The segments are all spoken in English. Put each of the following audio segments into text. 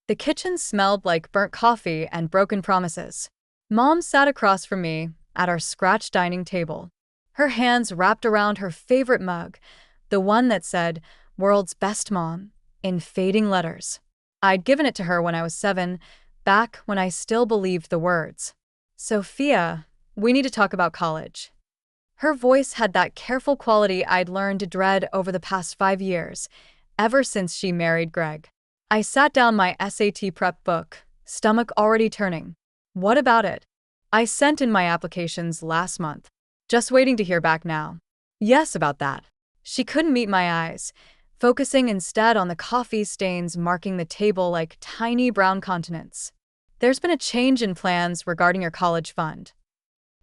The kitchen smelled like burnt coffee and broken promises. Mom sat across from me at our scratch dining table, her hands wrapped around her favorite mug, the one that said, "World's Best Mom," in fading letters. I'd given it to her when I was 7, back when I still believed the words. "Sophia, we need to talk about college." Her voice had that careful quality I'd learned to dread over the past 5 years, ever since she married Greg. I sat down my SAT prep book, stomach already turning. "What about it?" "I sent in my applications last month. Just waiting to hear back now." "Yes, about that." She couldn't meet my eyes, focusing instead on the coffee stains marking the table like tiny brown continents. "There's been a change in plans regarding your college fund."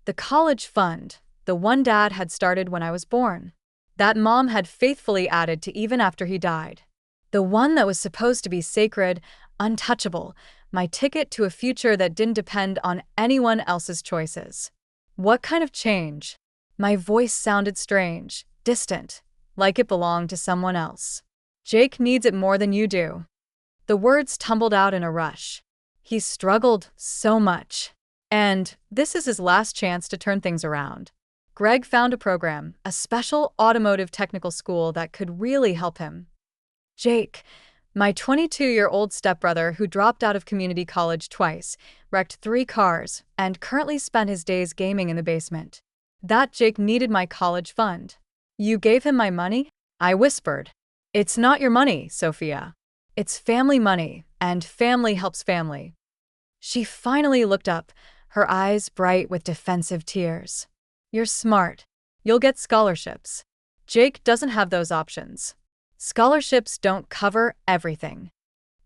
The college fund, the one Dad had started when I was born. That Mom had faithfully added to even after he died. The one that was supposed to be sacred, untouchable, my ticket to a future that didn't depend on anyone else's choices. "What kind of change?" My voice sounded strange, distant, like it belonged to someone else. "Jake needs it more than you do." The words tumbled out in a rush. He's struggled so much. And this is his last chance to turn things around. Greg found a program, a special automotive technical school that could really help him. Jake, my 22-year-old stepbrother who dropped out of community college twice, wrecked 3 cars, and currently spent his days gaming in the basement. That Jake needed my college fund. "You gave him my money?" I whispered. "It's not your money, Sophia. It's family money, and family helps family." She finally looked up, her eyes bright with defensive tears. "You're smart. You'll get scholarships. Jake doesn't have those options. Scholarships don't cover everything."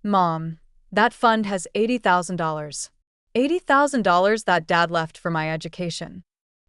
"Mom, that fund has $80,000. $80,000 that Dad left for my education."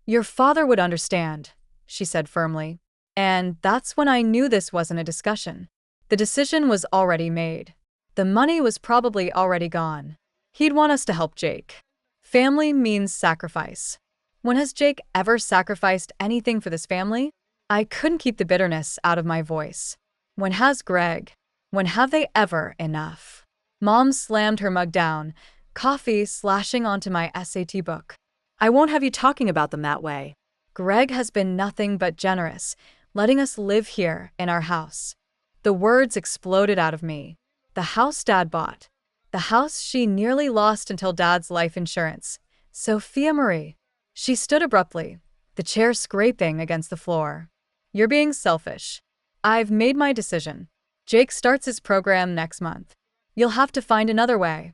"Your father would understand," she said firmly. And that's when I knew this wasn't a discussion. The decision was already made. The money was probably already gone. He'd want us to help Jake. Family means sacrifice. When has Jake ever sacrificed anything for this family? I couldn't keep the bitterness out of my voice. When has Greg? When have they ever enough? Mom slammed her mug down, coffee slashing onto my SAT book. "I won't have you talking about them that way." "Greg has been nothing but generous, letting us live here in our house." The words exploded out of me. The house Dad bought. The house she nearly lost until Dad's life insurance. Sophia Marie. She stood abruptly, the chair scraping against the floor. "You're being selfish. I've made my decision. Jake starts his program next month. You'll have to find another way."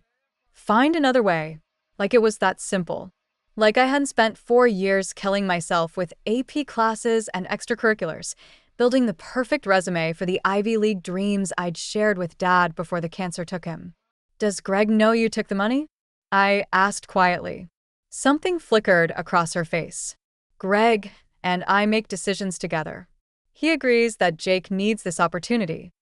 Find another way. Like it was that simple. Like I hadn't spent 4 years killing myself with AP classes and extracurriculars, building the perfect resume for the Ivy League dreams I'd shared with Dad before the cancer took him. "Does Greg know you took the money?" I asked quietly. Something flickered across her face. "Greg and I make decisions together. He agrees that Jake needs this opportunity."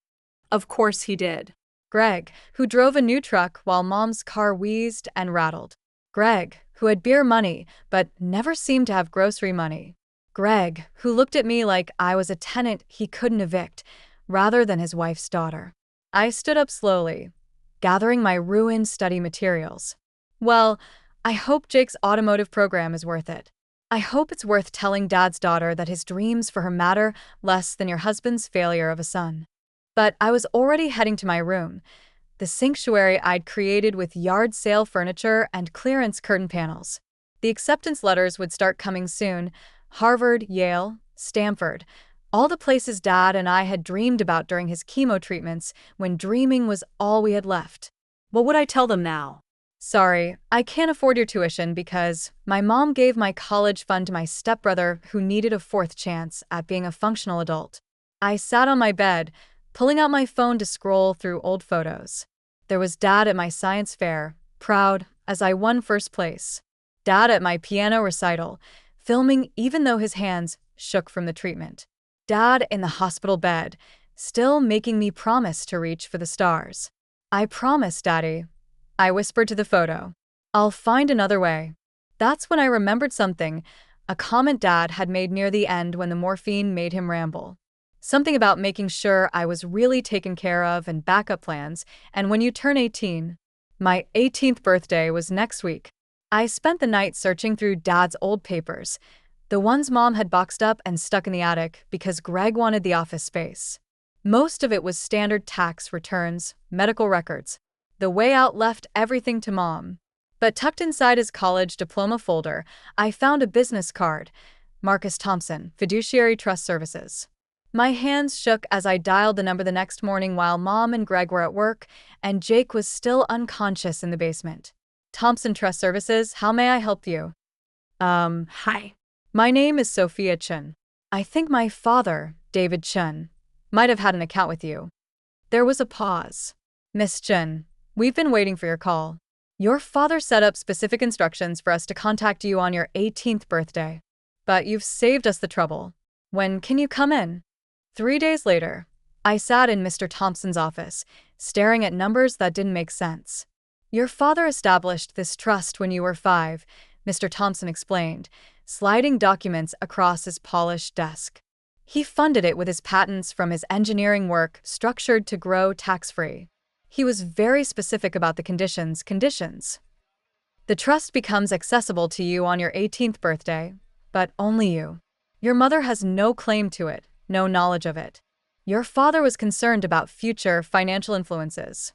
Of course he did. Greg, who drove a new truck while Mom's car wheezed and rattled. Greg, who had beer money but never seemed to have grocery money. Greg, who looked at me like I was a tenant he couldn't evict, rather than his wife's daughter. I stood up slowly, gathering my ruined study materials. "Well, I hope Jake's automotive program is worth it. I hope it's worth telling Dad's daughter that his dreams for her matter less than your husband's failure of a son." But I was already heading to my room, the sanctuary I'd created with yard sale furniture and clearance curtain panels. The acceptance letters would start coming soon. Harvard, Yale, Stanford, all the places Dad and I had dreamed about during his chemo treatments when dreaming was all we had left. What would I tell them now? "Sorry, I can't afford your tuition because my mom gave my college fund to my stepbrother who needed a 4th chance at being a functional adult." I sat on my bed, pulling out my phone to scroll through old photos. There was Dad at my science fair, proud as I won 1st place. Dad at my piano recital, filming even though his hands shook from the treatment. Dad in the hospital bed, still making me promise to reach for the stars. "I promise, Daddy," I whispered to the photo. "I'll find another way." That's when I remembered something, a comment Dad had made near the end when the morphine made him ramble. Something about making sure I was really taken care of and backup plans, and when you turn 18, My 18th birthday was next week. I spent the night searching through Dad's old papers, the ones Mom had boxed up and stuck in the attic because Greg wanted the office space. Most of it was standard tax returns, medical records. The way out left everything to Mom. But tucked inside his college diploma folder, I found a business card. Marcus Thompson, Fiduciary Trust Services. My hands shook as I dialed the number the next morning while Mom and Greg were at work, and Jake was still unconscious in the basement. Thompson Trust Services, how may I help you? Hi. My name is Sophia Chun. I think my father, David Chun, might have had an account with you. There was a pause. Miss Chun, we've been waiting for your call. Your father set up specific instructions for us to contact you on your 18th birthday. But you've saved us the trouble. When can you come in? 3 days later, I sat in Mr. Thompson's office, staring at numbers that didn't make sense. Your father established this trust when you were 5, Mr. Thompson explained, sliding documents across his polished desk. He funded it with his patents from his engineering work, structured to grow tax-free. He was very specific about the conditions. The trust becomes accessible to you on your 18th birthday, but only you. Your mother has no claim to it, no knowledge of it. Your father was concerned about future financial influences.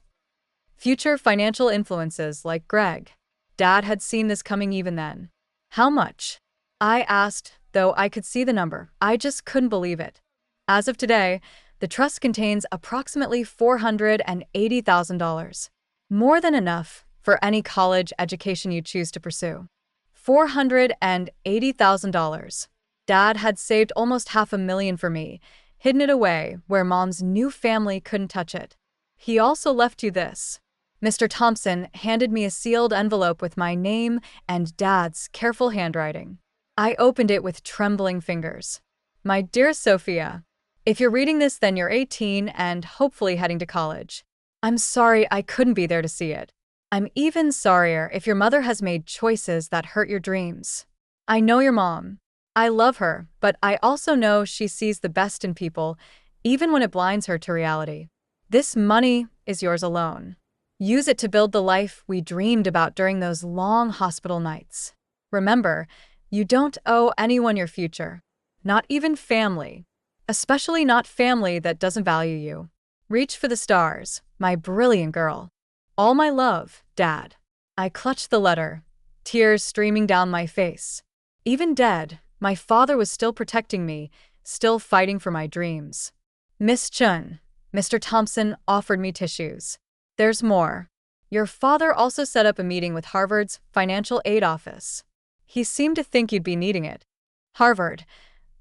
Future financial influences like Greg. Dad had seen this coming even then. How much? I asked, though I could see the number. I just couldn't believe it. As of today, the trust contains approximately $480,000. More than enough for any college education you choose to pursue. $480,000. Dad had saved almost $500,000 for me, hidden it away where Mom's new family couldn't touch it. He also left you this. Mr. Thompson handed me a sealed envelope with my name and Dad's careful handwriting. I opened it with trembling fingers. My dear Sophia, if you're reading this, then you're 18 and hopefully heading to college. I'm sorry I couldn't be there to see it. I'm even sorrier if your mother has made choices that hurt your dreams. I know your mom. I love her, but I also know she sees the best in people, even when it blinds her to reality. This money is yours alone. Use it to build the life we dreamed about during those long hospital nights. Remember, you don't owe anyone your future. Not even family. Especially not family that doesn't value you. Reach for the stars, my brilliant girl. All my love, Dad. I clutched the letter, tears streaming down my face. Even dead, my father was still protecting me, still fighting for my dreams. Miss Chun, Mr. Thompson offered me tissues. There's more. Your father also set up a meeting with Harvard's financial aid office. He seemed to think you'd be needing it. Harvard,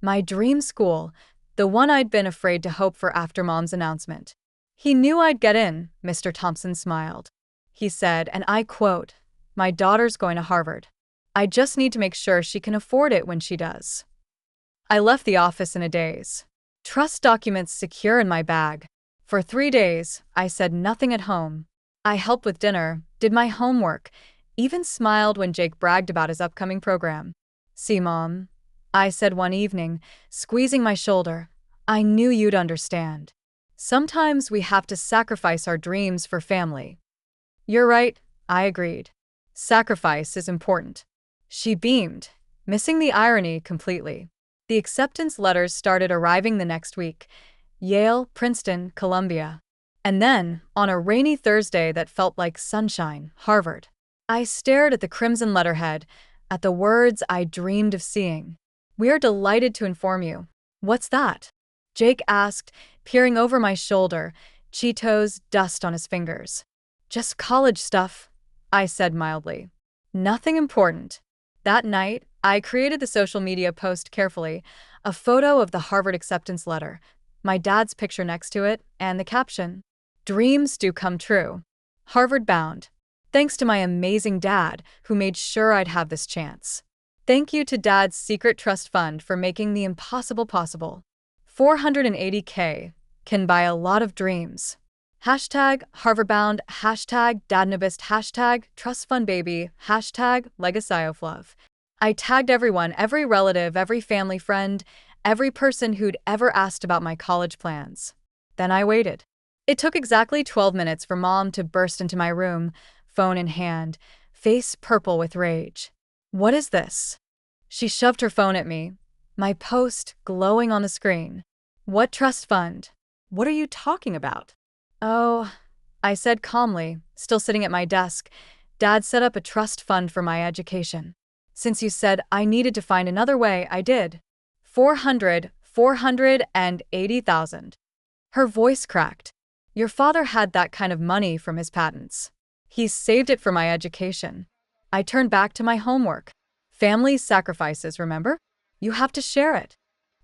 my dream school, the one I'd been afraid to hope for after Mom's announcement. He knew I'd get in, Mr. Thompson smiled. He said, and I quote, "My daughter's going to Harvard. I just need to make sure she can afford it when she does." I left the office in a daze. Trust documents secure in my bag. For 3 days, I said nothing at home. I helped with dinner, did my homework, even smiled when Jake bragged about his upcoming program. "See, Mom," I said one evening, squeezing my shoulder, "I knew you'd understand. Sometimes we have to sacrifice our dreams for family." "You're right," I agreed. "Sacrifice is important." She beamed, missing the irony completely. The acceptance letters started arriving the next week. Yale, Princeton, Columbia. And then, on a rainy Thursday that felt like sunshine, Harvard. I stared at the crimson letterhead, at the words I dreamed of seeing. "We're delighted to inform you." "What's that?" Jake asked, peering over my shoulder, Cheetos dust on his fingers. "Just college stuff," I said mildly. "Nothing important." That night, I created the social media post carefully, a photo of the Harvard acceptance letter, my dad's picture next to it, and the caption, "Dreams do come true. Harvard bound. Thanks to my amazing dad, who made sure I'd have this chance. Thank you to Dad's secret trust fund for making the impossible possible. $480K can buy a lot of dreams. Hashtag Harvardbound, hashtag Dadnabist, hashtag Trust Fund Baby, hashtag Legacyoflove. I tagged everyone, every relative, every family friend, every person who'd ever asked about my college plans. Then I waited. It took exactly 12 minutes for Mom to burst into my room, phone in hand, face purple with rage. What is this? She shoved her phone at me, my post glowing on the screen. What trust fund? What are you talking about? Oh, I said calmly, still sitting at my desk. Dad set up a trust fund for my education. Since you said I needed to find another way, I did. 480,000. Her voice cracked. Your father had that kind of money from his patents. He saved it for my education. I turned back to my homework. Family sacrifices, remember? You have to share it.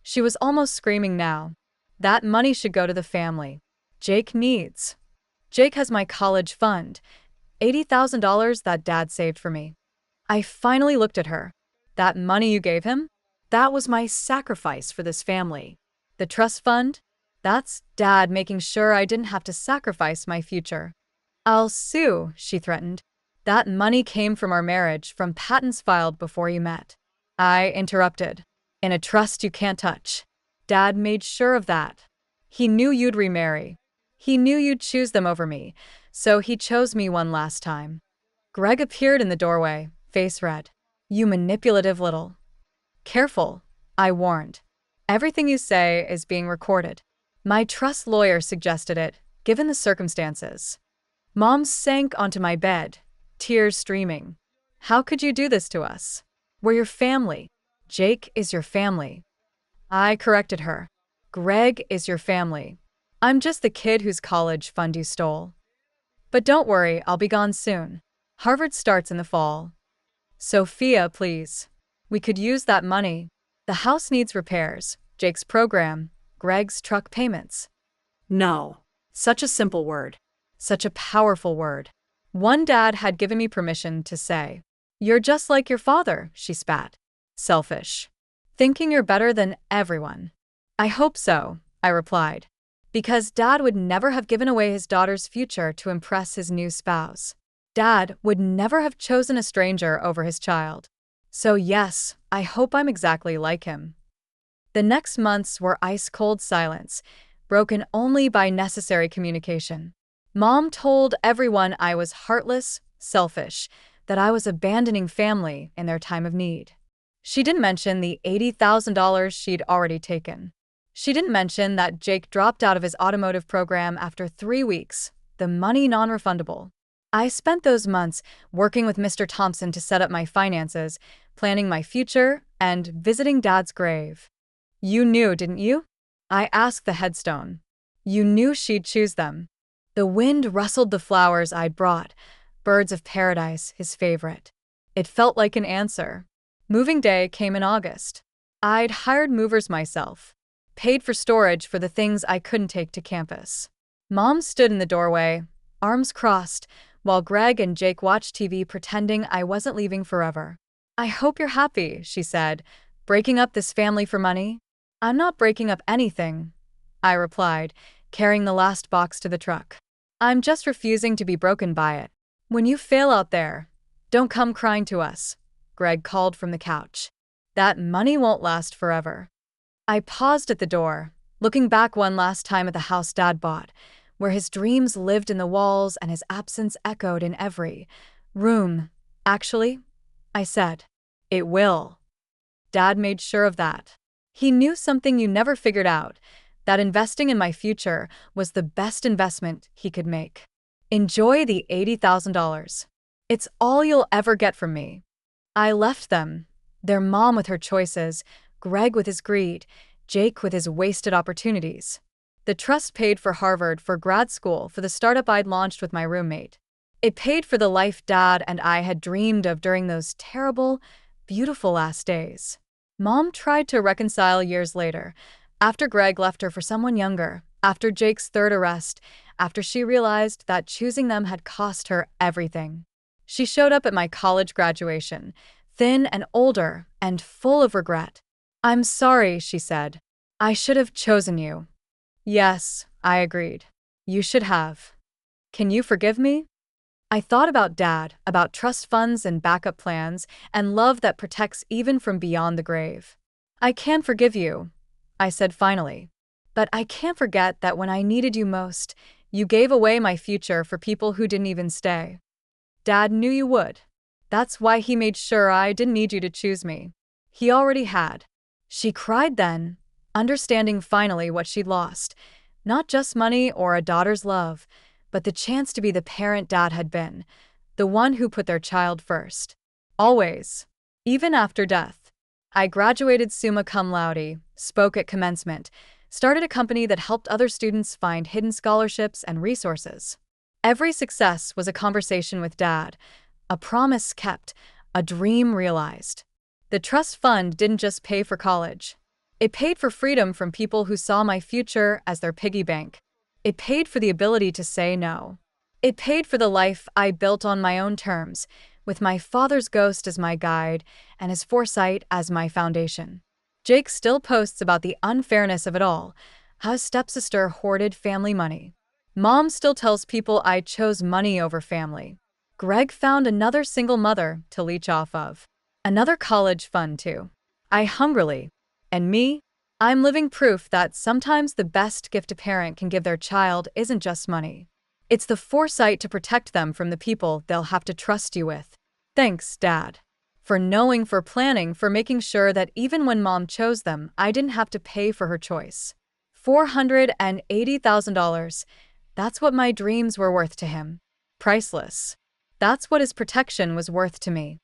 She was almost screaming now. That money should go to the family. Jake needs. Jake has my college fund. $80,000 that Dad saved for me. I finally looked at her. That money you gave him? That was my sacrifice for this family. The trust fund? That's Dad making sure I didn't have to sacrifice my future. I'll sue, she threatened. That money came from our marriage, from patents filed before you met. I interrupted. In a trust you can't touch. Dad made sure of that. He knew you'd remarry. He knew you'd choose them over me, so he chose me one last time. Greg appeared in the doorway, face red. You manipulative little. Careful, I warned. Everything you say is being recorded. My trust lawyer suggested it, given the circumstances. Mom sank onto my bed, tears streaming. How could you do this to us? We're your family. Jake is your family. I corrected her. Greg is your family. I'm just the kid whose college fund you stole. But don't worry, I'll be gone soon. Harvard starts in the fall. Sophia, please. We could use that money. The house needs repairs, Jake's program, Greg's truck payments. No. Such a simple word. Such a powerful word. One dad had given me permission to say, "You're just like your father," she spat. Selfish. Thinking you're better than everyone. I hope so, I replied. Because Dad would never have given away his daughter's future to impress his new spouse. Dad would never have chosen a stranger over his child. So yes, I hope I'm exactly like him. The next months were ice-cold silence, broken only by necessary communication. Mom told everyone I was heartless, selfish, that I was abandoning family in their time of need. She didn't mention the $80,000 she'd already taken. She didn't mention that Jake dropped out of his automotive program after 3 weeks, the money non-refundable. I spent those months working with Mr. Thompson to set up my finances, planning my future, and visiting Dad's grave. You knew, didn't you? I asked the headstone. You knew she'd choose them. The wind rustled the flowers I'd brought, birds of paradise, his favorite. It felt like an answer. Moving day came in August. I'd hired movers myself, paid for storage for the things I couldn't take to campus. Mom stood in the doorway, arms crossed, while Greg and Jake watched TV pretending I wasn't leaving forever. I hope you're happy, she said, breaking up this family for money. I'm not breaking up anything, I replied, carrying the last box to the truck. I'm just refusing to be broken by it. When you fail out there, don't come crying to us, Greg called from the couch. That money won't last forever. I paused at the door, looking back one last time at the house Dad bought, where his dreams lived in the walls and his absence echoed in every room. Actually, I said, it will. Dad made sure of that. He knew something you never figured out, that investing in my future was the best investment he could make. Enjoy the $80,000. It's all you'll ever get from me. I left them, their mom with her choices, Greg with his greed, Jake with his wasted opportunities. The trust paid for Harvard, for grad school, for the startup I'd launched with my roommate. It paid for the life Dad and I had dreamed of during those terrible, beautiful last days. Mom tried to reconcile years later, after Greg left her for someone younger, after Jake's third arrest, after she realized that choosing them had cost her everything. She showed up at my college graduation, thin and older and full of regret. I'm sorry, she said. I should have chosen you. Yes, I agreed. You should have. Can you forgive me? I thought about Dad, about trust funds and backup plans, and love that protects even from beyond the grave. I can forgive you, I said finally. But I can't forget that when I needed you most, you gave away my future for people who didn't even stay. Dad knew you would. That's why he made sure I didn't need you to choose me. He already had. She cried then, understanding finally what she'd lost. Not just money or a daughter's love, but the chance to be the parent Dad had been, the one who put their child first. Always. Even after death. I graduated summa cum laude, spoke at commencement, started a company that helped other students find hidden scholarships and resources. Every success was a conversation with Dad, a promise kept, a dream realized. The trust fund didn't just pay for college. It paid for freedom from people who saw my future as their piggy bank. It paid for the ability to say no. It paid for the life I built on my own terms, with my father's ghost as my guide and his foresight as my foundation. Jake still posts about the unfairness of it all, how his stepsister hoarded family money. Mom still tells people I chose money over family. Greg found another single mother to leech off of. Another college fund too. I hungrily. And me? I'm living proof that sometimes the best gift a parent can give their child isn't just money. It's the foresight to protect them from the people they'll have to trust you with. Thanks, Dad. For knowing, for planning, for making sure that even when Mom chose them, I didn't have to pay for her choice. $480,000. That's what my dreams were worth to him. Priceless. That's what his protection was worth to me.